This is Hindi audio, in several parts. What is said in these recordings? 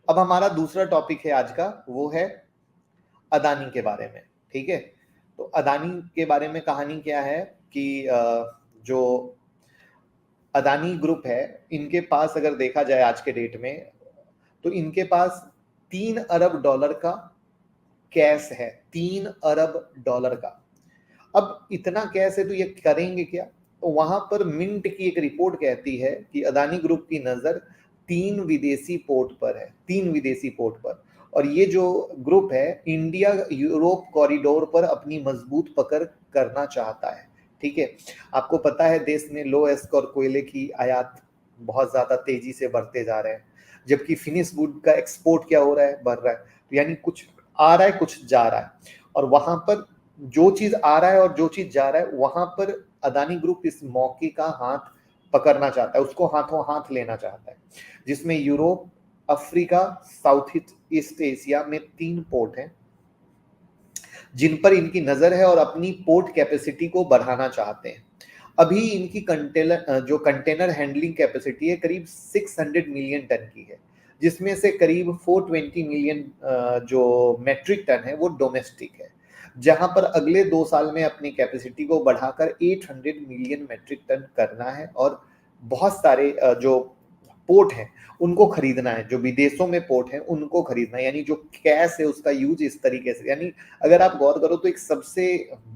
अब हमारा दूसरा टॉपिक है आज का, वो है अदानी के बारे में। ठीक है, तो अदानी के बारे में कहानी क्या है कि जो अदानी ग्रुप है, इनके पास अगर देखा जाए आज के डेट में, तो इनके पास $3 अरब का कैश है, $3 अरब का। अब इतना कैश है तो ये करेंगे क्या? तो वहां पर मिंट की एक रिपोर्ट कहती है कि अदानी ग्रुप की नजर 3 विदेशी पोर्ट पर है, 3 विदेशी पोर्ट पर। और ये जो ग्रुप है, इंडिया यूरोप कॉरिडोर पर अपनी मजबूत पकड़ करना चाहता है। ठीक है, आपको पता है देश में लो एस्क और कोयले की आयात बहुत ज्यादा तेजी से बढ़ते जा रहे हैं, जबकि फिनिश वुड का एक्सपोर्ट क्या हो रहा है, बढ़ रहा है। तो यानी कुछ आ रहा है, कुछ जा रहा है। और वहां पर जो चीज आ रहा है और जो चीज जा रहा है, वहां पर अदानी ग्रुप इस मौके का हाथ पकड़ना चाहता है, उसको हाथों हाथ लेना चाहता है, जिसमें Europe, Africa, south east Asia में 3 पोर्ट हैं जिन पर इनकी नजर है और अपनी पोर्ट कैपेसिटी को बढ़ाना चाहते हैं। अभी इनकी कंटेनर हैंडलिंग कैपेसिटी है करीब 600 मिलियन टन की है, जिसमें से करीब 420 मिलियन जो मेट्रिक टन है वो डोमेस्टिक है, जहां पर अगले 2 साल में अपनी कैपेसिटी को बढ़ाकर 800 मिलियन मेट्रिक टन करना है। और बहुत सारे जो पोर्ट हैं उनको खरीदना है, जो विदेशों में पोर्ट हैं उनको खरीदना है। यानी जो कैश है उसका यूज इस तरीके से, यानी अगर आप गौर करो तो एक सबसे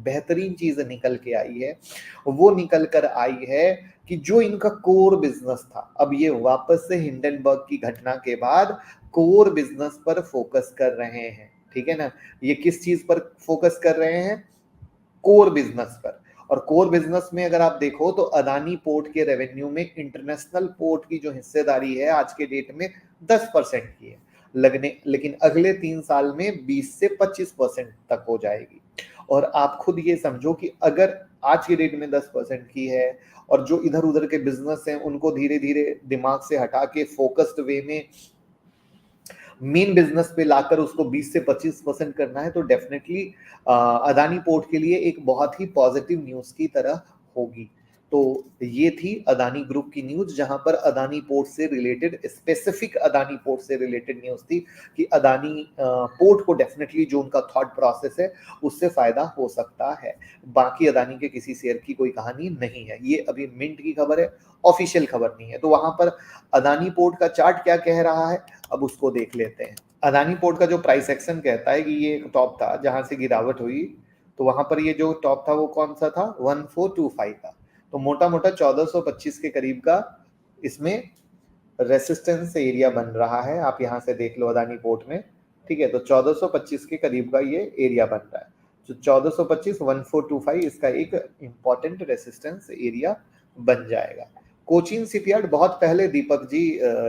बेहतरीन चीज निकल के आई है, वो निकल कर आई है कि जो इनका कोर बिजनेस था, अब ये वापस से हिंडनबर्ग की घटना के बाद कोर बिजनेस पर फोकस कर रहे हैं। ठीक है ना, ये किस चीज पर फोकस कर रहे हैं? कोर बिजनेस पर। और कोर बिजनेस में अगर आप देखो तो अदानी पोर्ट के रेवेन्यू में इंटरनेशनल पोर्ट की जो हिस्सेदारी है आज के डेट में 10% की है, लेकिन अगले 3 साल में 20 से 25% तक हो जाएगी। और आप खुद ये समझो कि अगर आज के डेट में 10% की है और जो इधर उधर के बिजनेस हैं उनको धीरे धीरे दिमाग से हटा के फोकस्ड वे में मेन बिजनेस पे लाकर उसको 20 से 25% करना है, तो डेफिनेटली अदानी पोर्ट के लिए एक बहुत ही पॉजिटिव न्यूज की तरह होगी। तो ये थी अदानी ग्रुप की न्यूज, जहां पर अदानी पोर्ट से रिलेटेड, स्पेसिफिक अदानी पोर्ट से रिलेटेड न्यूज थी कि अदानी पोर्ट को डेफिनेटली जो उनका थॉट प्रोसेस है उससे फायदा हो सकता है। बाकी अदानी के किसी शेयर की कोई कहानी नहीं है, ये अभी मिंट की खबर है, ऑफिशियल खबर नहीं है। तो वहां पर अदानी पोर्ट का चार्ट क्या कह रहा है, अब उसको देख लेते हैं। अदानी पोर्ट का जो प्राइस एक्शन कहता है कि ये एक टॉप था जहां से गिरावट हुई, तो वहां पर ये जो टॉप था वो कौन सा था? 1425 था। तो मोटा मोटा 1425 के करीब का इसमें रेसिस्टेंस एरिया बन रहा है। आप यहाँ से देख लो अदानी पोर्ट में। ठीक है, तो 1425 के करीब का ये एरिया बन रहा है। तो 1425 1425 इसका एक इंपॉर्टेंट रेसिस्टेंस एरिया बन जाएगा। कोचीन शिपयार्ड बहुत पहले दीपक जी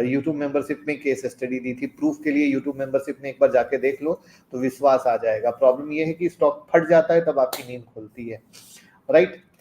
यूट्यूब मेंबरशिप में केस स्टडी दी थी, प्रूफ के लिए यूट्यूब मेंबरशिप में एक बार जाके देख लो तो विश्वास आ जाएगा। प्रॉब्लम ये है कि स्टॉक फट जाता है तब आपकी नींद खुलती है, राइट।